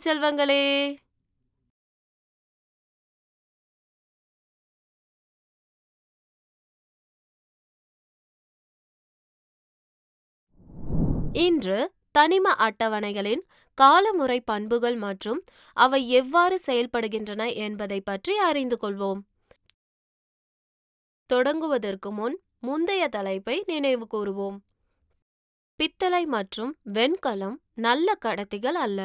செல்வங்களே! இன்று தனிம அட்டவணைகளின் காலமுறை பண்புகள் மற்றும் அவை எவ்வாறு செயல்படுகின்றன என்பதை பற்றி அறிந்து கொள்வோம். தொடங்குவதற்கு முன் முந்தைய தலைப்பை நினைவு கூறுவோம். பித்தளை மற்றும் வெண்கலம் நல்ல கடத்திகள் அல்ல.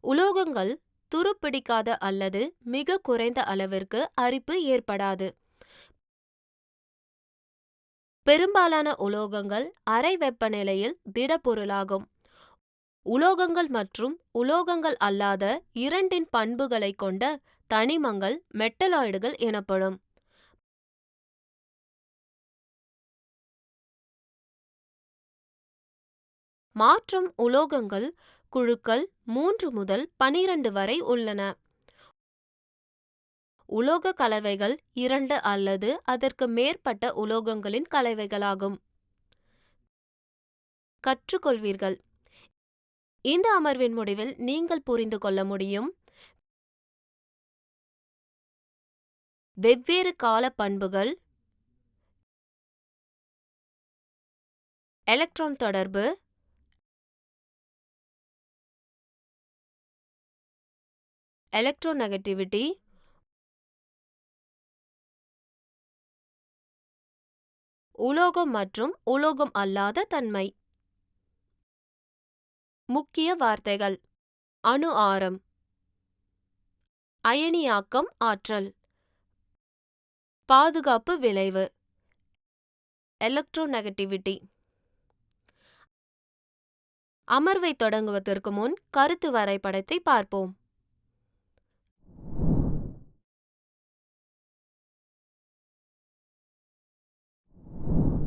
உலோகங்கள் துருப்பிடிக்காத அல்லது மிக குறைந்த அளவிற்கு அரிப்பு ஏற்படாது. பெரும்பாலான உலோகங்கள் அறை வெப்பநிலையில் திடப்பொருளாகும். உலோகங்கள் மற்றும் உலோகங்கள் அல்லாத இரண்டின் பண்புகளை கொண்ட தனிமங்கள் மெட்டலாய்டுகள் எனப்படும். மாற்றும் உலோகங்கள் குழுக்கள் 3 முதல் 12 வரை உள்ளன. உலோக கலவைகள் 2 அல்லது அதற்கு மேற்பட்ட உலோகங்களின் கலவைகளாகும். கற்றுக்கொள்வீர்கள். இந்த அமர்வின் முடிவில் நீங்கள் புரிந்து கொள்ள முடியும். வெவ்வேறு கால பண்புகள், எலக்ட்ரான் தொடர்பு, எலக்ட்ரோநெகட்டிவிட்டி, உலோகம் மற்றும் உலோகம் அல்லாத தன்மை. முக்கிய வார்த்தைகள்: அணு ஆரம், அயனியாக்கம் ஆற்றல், பாதுகாப்பு விளைவு, எலக்ட்ரோநெகட்டிவிட்டி. அமர்வை தொடங்குவதற்கு முன் கருத்து வரைபடத்தை பார்ப்போம்.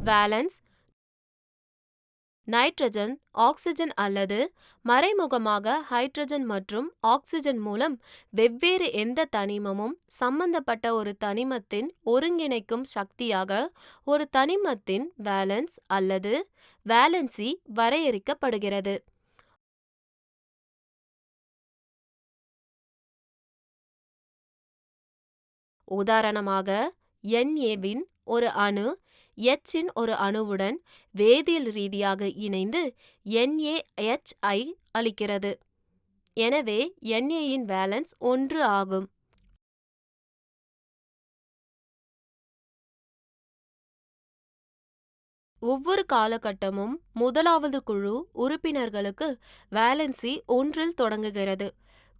வேலன்ஸ் நைட்ரஜன், ஆக்சிஜன் அல்லது மறைமுகமாக ஹைட்ரஜன் மற்றும் ஆக்சிஜன் மூலம் வெவ்வேறு எந்த தனிமமும் சம்பந்தப்பட்ட ஒரு தனிமத்தின் ஒருங்கிணைக்கும் சக்தியாக ஒரு தனிமத்தின் வேலன்ஸ் அல்லது வேலன்சி வரையறுக்கப்படுகிறது. உதாரணமாக, Na-வின் ஒரு அணு H-இன் ஒரு அணுவுடன் வேதியியல் ரீதியாக இணைந்து NaH ஐ அளிக்கிறது. எனவே Na-இன் வேலன்ஸ் 1 ஆகும். ஒவ்வொரு காலகட்டமும் முதலாவது குழு உறுப்பினர்களுக்கு வேலன்சி 1இல் தொடங்குகிறது.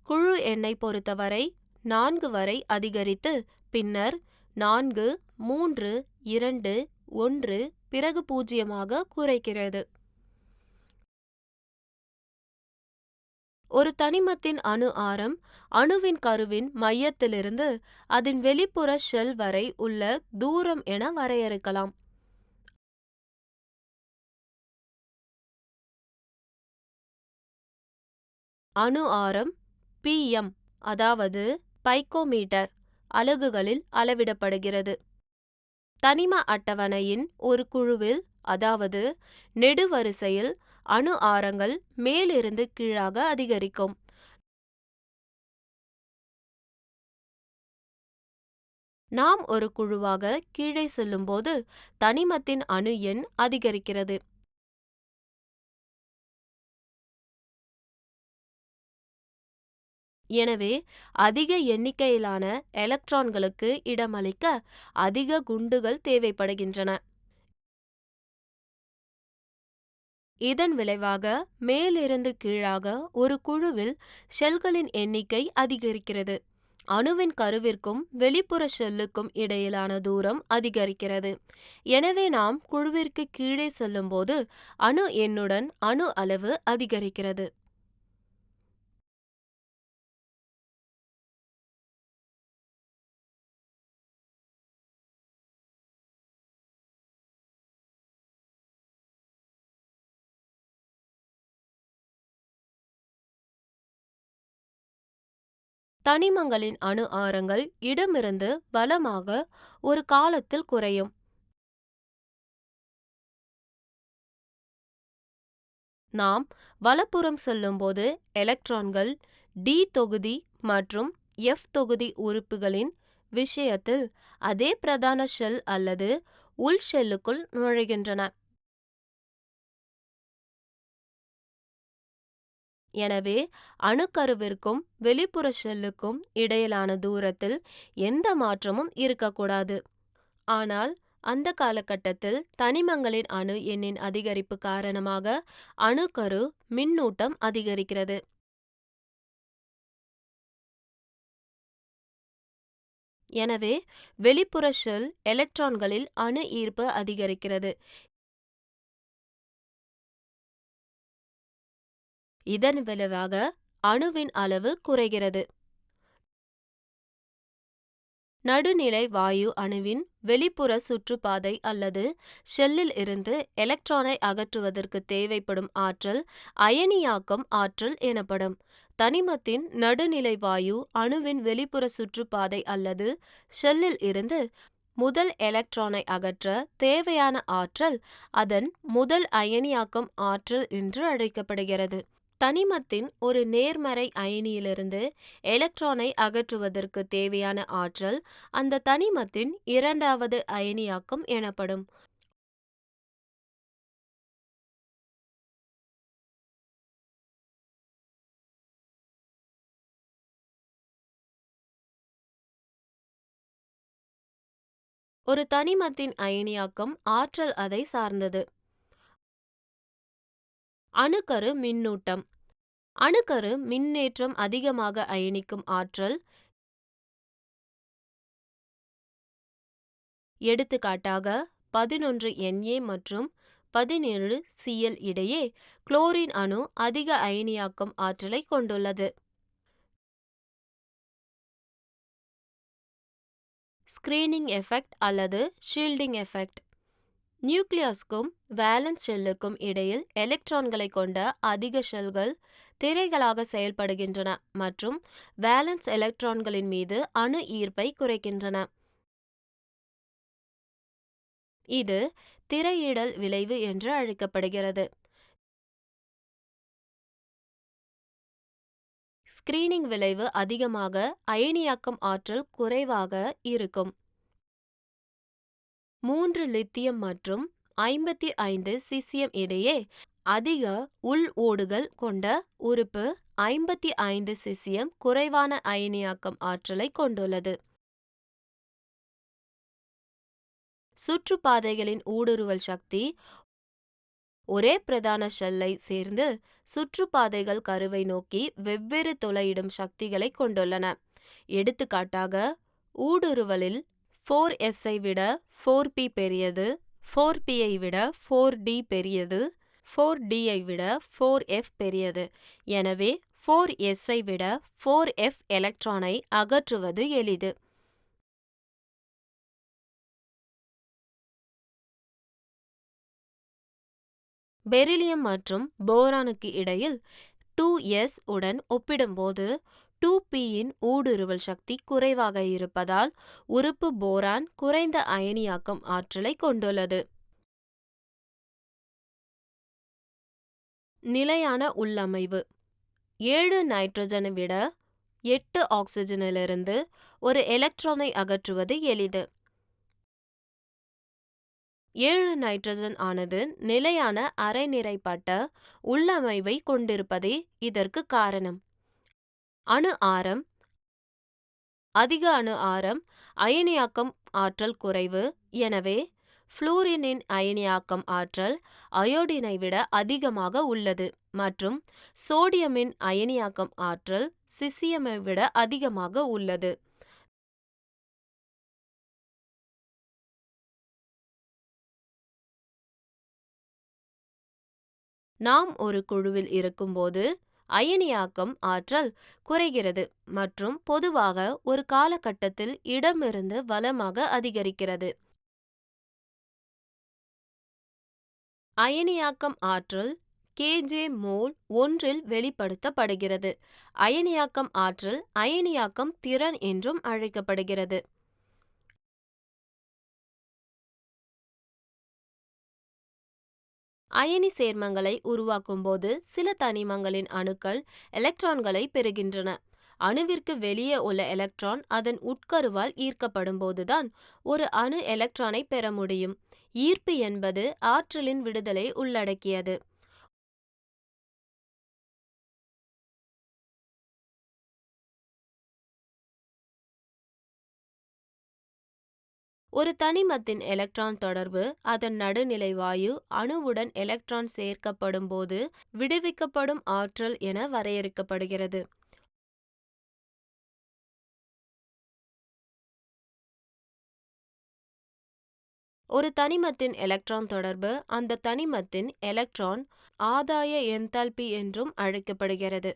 குழு எண்ணை பொறுத்தவரை 4 வரை அதிகரித்து பின்னர் 4, 3, 2, 1 பிறகு 0 குறைக்கிறது. ஒரு தனிமத்தின் அணு ஆரம் அணுவின் கருவின் மையத்திலிருந்து அதன் வெளிப்புற ஷெல் வரை உள்ள தூரம் என வரையறுக்கலாம். அணு ஆரம் pm, அதாவது பைக்கோமீட்டர் அலகுகளில் அளவிடப்படுகிறது. தனிம அட்டவணையின் ஒரு குழுவில், அதாவது நெடுவரிசையில், அணு ஆரங்கள் மேலிருந்து கீழாக அதிகரிக்கும். நாம் ஒரு குழுவாக கீழே செல்லும்போது தனிமத்தின் அணு எண் அதிகரிக்கிறது. எனவே அதிக எண்ணிக்கையிலான எலக்ட்ரான்களுக்கு இடமளிக்க அதிக குண்டுகள் தேவைப்படுகின்றன. இதன் விளைவாக மேலிருந்து கீழாக ஒரு குழுவில் ஷெல்களின் எண்ணிக்கை அதிகரிக்கிறது. அணுவின் கருவிற்கும் வெளிப்புற ஷெல்லுக்கும் இடையிலான தூரம் அதிகரிக்கிறது. எனவே நாம் குழுவிற்கு கீழே செல்லும்போது அணு எண்ணுடன் அணு அளவு அதிகரிக்கிறது. தனிமங்களின் அணு ஆரங்கள் இடமிருந்து வலமாக ஒரு காலத்தில் குறையும். நாம் வலப்புறம் செல்லும்போது எலக்ட்ரான்கள் டி தொகுதி மற்றும் எஃப் தொகுதி உறுப்புகளின் விஷயத்தில் அதே பிரதான ஷெல் அல்லது உள் ஷெல்லுக்குள் நுழைகின்றன. எனவே அணுக்கருவிற்கும் வெளிப்புற ஷெல்லுக்கும் இடையிலான தூரத்தில் எந்த மாற்றமும் இருக்கக்கூடாது. ஆனால் அந்த காலகட்டத்தில் தனிமங்களின் அணு எண்ணின் அதிகரிப்பு காரணமாக அணுக்கரு மின்னூட்டம் அதிகரிக்கிறது. எனவே வெளிப்புற ஷெல் எலக்ட்ரான்களில் அணு ஈர்ப்பு அதிகரிக்கிறது. இதன் விளைவாக அணுவின் அளவு குறைகிறது. நடுநிலை வாயு அணுவின் வெளிப்புற சுற்றுப்பாதை அல்லது ஷெல்லில் இருந்து எலக்ட்ரானை அகற்றுவதற்கு தேவைப்படும் ஆற்றல் அயனியாக்கம் ஆற்றல் எனப்படும். தனிமத்தின் நடுநிலை வாயு அணுவின் வெளிப்புற சுற்றுப்பாதை அல்லது ஷெல்லில் இருந்து முதல் எலக்ட்ரானை அகற்ற தேவையான ஆற்றல் அதன் முதல் அயனியாக்கம் ஆற்றல் என்று அழைக்கப்படுகிறது. தனிமத்தின் ஒரு நேர்மறை அயனியிலிருந்து எலக்ட்ரானை அகற்றுவதற்கு தேவையான ஆற்றல் அந்த தனிமத்தின் இரண்டாவது அயனியாக்கம் எனப்படும். ஒரு தனிமத்தின் அயனியாக்கம் ஆற்றல் அதை சார்ந்தது. அணுக்கரு மின்னூட்டம். அணுக்கரு மின்னேற்றம் அதிகமாக அயனிக்கும் ஆற்றல். எடுத்துக்காட்டாக 11 Na மற்றும் 17 Cl இடையே குளோரின் அணு அதிக அயனியாக்கம் ஆற்றலை கொண்டுள்ளது. ஸ்கிரீனிங் எஃபெக்ட் அல்லது ஷீல்டிங் எஃபெக்ட். நியூக்ளியஸ்க்கும் வேலன்ஸ் ஷெல்லுக்கும் இடையில் எலக்ட்ரான்களை கொண்ட அதிக ஷெல்கள் திரைகளாக செயல்படுகின்றன மற்றும் வேலன்ஸ் எலக்ட்ரான்களின் மீது அணு ஈர்ப்பை குறைக்கின்றன. இது திரையிடல் விளைவு என்று அழைக்கப்படுகிறது. ஸ்கிரீனிங் விளைவு அதிகமாக அயனியாக்கம் ஆற்றல் குறைவாக இருக்கும். 3 லித்தியம் மற்றும் 55 சிசியம் இடையே அதிக உள் ஓடுகள் கொண்ட உறுப்பு 55 சிசியம் குறைவான அயனியாக்கம் ஆற்றலை கொண்டுள்ளது. சுற்றுப்பாதைகளின் ஊடுருவல் சக்தி ஒரே பிரதான ஷெல்லை சேர்ந்து சுற்றுப்பாதைகள் கருவை நோக்கி வெவ்வேறு துளையிடும் சக்திகளை கொண்டுள்ளன. எடுத்துக்காட்டாக ஊடுருவலில் 4s விட 4p பெரியது, 4p விட 4d பெரியது, 4d விட 4f பெரியது. எனவே 4s விட 4f எலக்ட்ரானை அகற்றுவது எளிது. பெரிலியம் மற்றும் போரானுக்கு இடையில் 2s உடன் ஒப்பிடும்போது 2p-இன் ஊடுருவல் சக்தி குறைவாக இருப்பதால் உறுப்பு போரான் குறைந்த அயனியாக்கம் ஆற்றலை கொண்டுள்ளது. நிலையான உள்ளமைவு. 7 நைட்ரஜனை விட 8 ஆக்சிஜனிலிருந்து ஒரு எலக்ட்ரானை அகற்றுவது எளிது. 7 நைட்ரஜன் ஆனது நிலையான அரை நிறைப்பட்ட உள்ளமைவை கொண்டிருப்பதே இதற்கு காரணம். அணு ஆரம். அதிக அணு ஆரம் அயனியாக்கம் ஆற்றல் குறைவு. எனவே புளூரினின் அயனியாக்கம் ஆற்றல் அயோடினை விட அதிகமாக உள்ளது மற்றும் சோடியமின் அயனியாக்கம் ஆற்றல் சிசியமை விட அதிகமாக உள்ளது. நாம் ஒரு குழுவில் இருக்கும்போது அயனியாக்கம் ஆற்றல் குறைகிறது மற்றும் பொதுவாக ஒரு காலகட்டத்தில் இடமிருந்து வலமாக அதிகரிக்கிறது. அயனியாக்கம் ஆற்றல் kJ மோல் 1-இல் வெளிப்படுத்தப்படுகிறது. அயனியாக்கம் ஆற்றல் அயனியாக்கம் திறன் என்றும் அழைக்கப்படுகிறது. அயனி சேர்மங்களை உருவாக்கும்போது சில தனிமங்களின் அணுக்கள் எலக்ட்ரான்களை பெறுகின்றன. அணுவிற்கு வெளியே உள்ள எலக்ட்ரான் அதன் உட்கருவால் ஈர்க்கப்படும் போதுதான் ஒரு அணு எலக்ட்ரானை பெற முடியும். ஈர்ப்பு என்பது ஆற்றலின் விடுதலை உள்ளடக்கியது. ஒரு தனிமத்தின் எலக்ட்ரான் தொடர்பு அதன் நடுநிலை வாயு அணுவுடன் எலக்ட்ரான் சேர்க்கப்படும் போது விடுவிக்கப்படும் ஆற்றல் என வரையறுக்கப்படுகிறது. ஒரு தனிமத்தின் எலக்ட்ரான் தொடர்பு அந்த தனிமத்தின் எலக்ட்ரான் ஆதாய என்தால்பி என்றும் அழைக்கப்படுகிறது.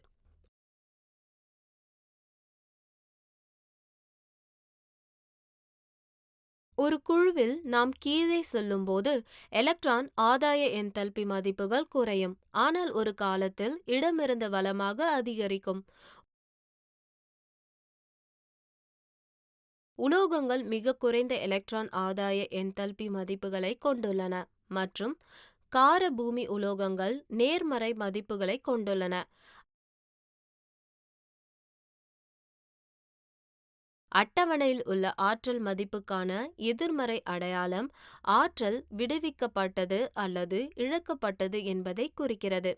ஒரு குழுவில் நாம் கீழே செல்லும்போது எலக்ட்ரான் ஆதாய என்தால்பி மதிப்புகள் குறையும், ஆனால் ஒரு காலத்தில் இடமிருந்து வலமாக அதிகரிக்கும். உலோகங்கள் மிக குறைந்த எலக்ட்ரான் ஆதாய என்தால்பி மதிப்புகளை கொண்டுள்ளன மற்றும் கார பூமி உலோகங்கள் நேர்மறை மதிப்புகளை கொண்டுள்ளன. அட்டவணையில் உள்ள ஆற்றல் மதிப்புக்கான எதிர்மறை அடையாளம் ஆற்றல் விடுவிக்கப்பட்டது அல்லது இழக்கப்பட்டது என்பதை குறிக்கிறது.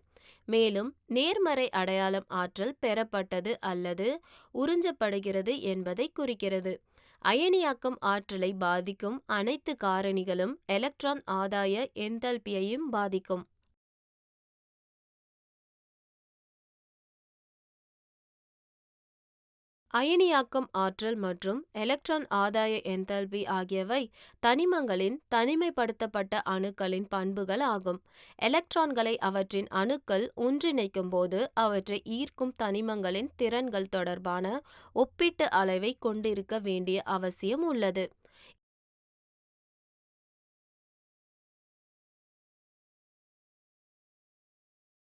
மேலும் நேர்மறை அடையாளம் ஆற்றல் பெறப்பட்டது அல்லது உறிஞ்சப்படுகிறது என்பதை குறிக்கிறது. அயனியாக்கம் ஆற்றலை பாதிக்கும் அனைத்து காரணிகளும் எலக்ட்ரான் ஆதாய என்தால்பியையும் பாதிக்கும். அயனியாக்கம் ஆற்றல் மற்றும் எலக்ட்ரான் ஆதாய என்தால்பி ஆகியவை தனிமங்களின் தனிமைப்படுத்தப்பட்ட அணுக்களின் பண்புகள் ஆகும். எலக்ட்ரான்களை அவற்றின் அணுக்கள் ஒன்றிணைக்கும் போது அவற்றை ஈர்க்கும் தனிமங்களின் திறன்கள் தொடர்பான ஒப்பீட்டு அளவை கொண்டிருக்க வேண்டிய அவசியம் உள்ளது.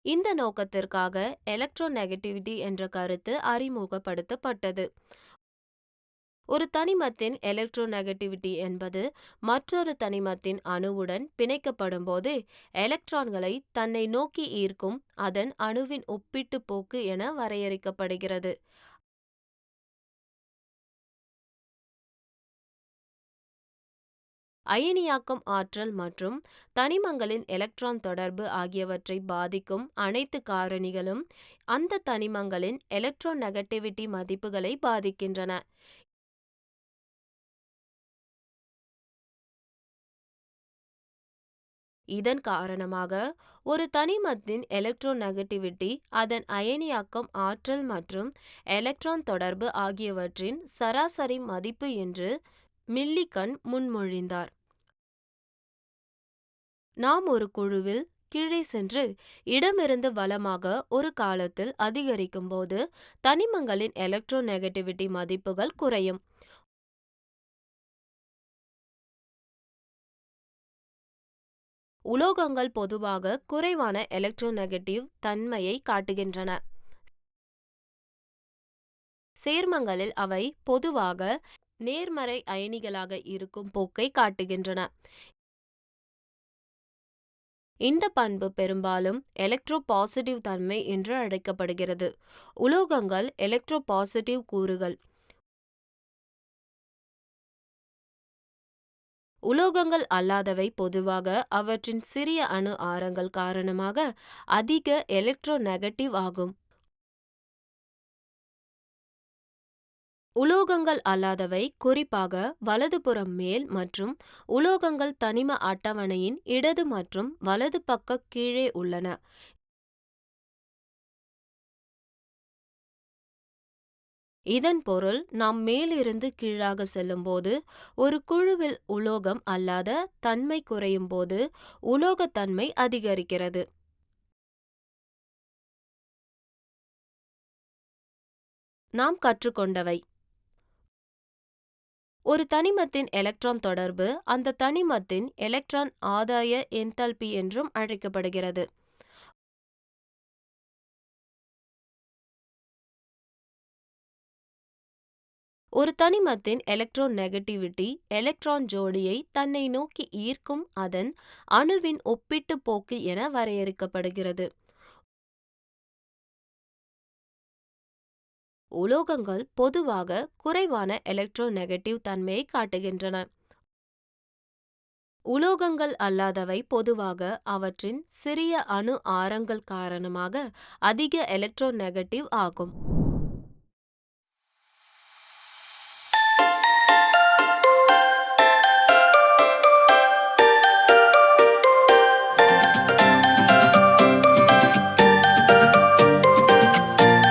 இந்த நோக்கத்திற்காக எலக்ட்ரோநெகட்டிவிட்டி என்ற கருத்து அறிமுகப்படுத்தப்பட்டது. ஒரு தனிமத்தின் எலக்ட்ரோநெகட்டிவிட்டி என்பது மற்றொரு தனிமத்தின் அணுவுடன் பிணைக்கப்படும் போது எலக்ட்ரான்களை தன்னை நோக்கி ஈர்க்கும் அதன் அணுவின் ஒப்பீட்டு போக்கு என வரையறுக்கப்படுகிறது. அயனியாக்கம் ஆற்றல் மற்றும் தனிமங்களின் எலக்ட்ரான் தொடர்பு ஆகியவற்றை பாதிக்கும் அனைத்து காரணிகளும் அந்த தனிமங்களின் எலக்ட்ரோநெகட்டிவிட்டி மதிப்புகளை பாதிக்கின்றன. இதன் காரணமாக ஒரு தனிமத்தின் எலக்ட்ரோநெகட்டிவிட்டி அதன் அயனியாக்கம் ஆற்றல் மற்றும் எலக்ட்ரான் தொடர்பு ஆகியவற்றின் சராசரி மதிப்பு என்று மில்லிகன் முன்மொழிந்தார். நாம் ஒரு குழுவில் கீழே சென்று இடமிருந்து வலமாக ஒரு காலத்தில் அதிகரிக்கும் போது தனிமங்களின் எலக்ட்ரோநெகட்டிவிட்டி மதிப்புகள் குறையும். உலோகங்கள் பொதுவாக குறைவான எலக்ட்ரோநெகட்டிவ் தன்மையை காட்டுகின்றன. சேர்மங்களில் அவை பொதுவாக நேர்மறை அயனிகளாக இருக்கும் போக்கை காட்டுகின்றன. இந்த பண்பு பெரும்பாலும் எலக்ட்ரோபாசிட்டிவ் தன்மை என்று அழைக்கப்படுகிறது. உலோகங்கள் எலக்ட்ரோபாசிட்டிவ் கூறுகள். உலோகங்கள் அல்லாதவை பொதுவாக அவற்றின் சிறிய அணு ஆரங்கள் காரணமாக அதிக எலக்ட்ரோநெகட்டிவ் ஆகும். உலோகங்கள் அல்லாதவை குறிப்பாக வலதுபுறம் மேல் மற்றும் உலோகங்கள் தனிம அட்டவணையின் இடது மற்றும் வலது பக்க கீழே உள்ளன. இதன் பொருள் நாம் மேலிருந்து கீழாக செல்லும்போது ஒரு குழுவில் உலோகம் அல்லாத தன்மை குறையும் போது உலோகத்தன்மை அதிகரிக்கிறது. நாம் கற்றுக்கொண்டவை: ஒரு தனிமத்தின் எலக்ட்ரான் தொடர்பு அந்த தனிமத்தின் எலக்ட்ரான் ஆதாய என்தால்பி என்றும் அழைக்கப்படுகிறது. ஒரு தனிமத்தின் எலக்ட்ரோநெகட்டிவிட்டி எலக்ட்ரான் ஜோடியை தன்னை நோக்கி ஈர்க்கும் அதன் அணுவின் ஒப்பீட்டு போக்கு என வரையறுக்கப்படுகிறது. உலோகங்கள் பொதுவாக குறைவான எலக்ட்ரோநெகட்டிவ் தன்மையை காட்டுகின்றன. உலோகங்கள் அல்லாதவை பொதுவாக அவற்றின் சிறிய அணு ஆரங்கள் காரணமாக அதிக எலக்ட்ரோநெகட்டிவ் ஆகும்.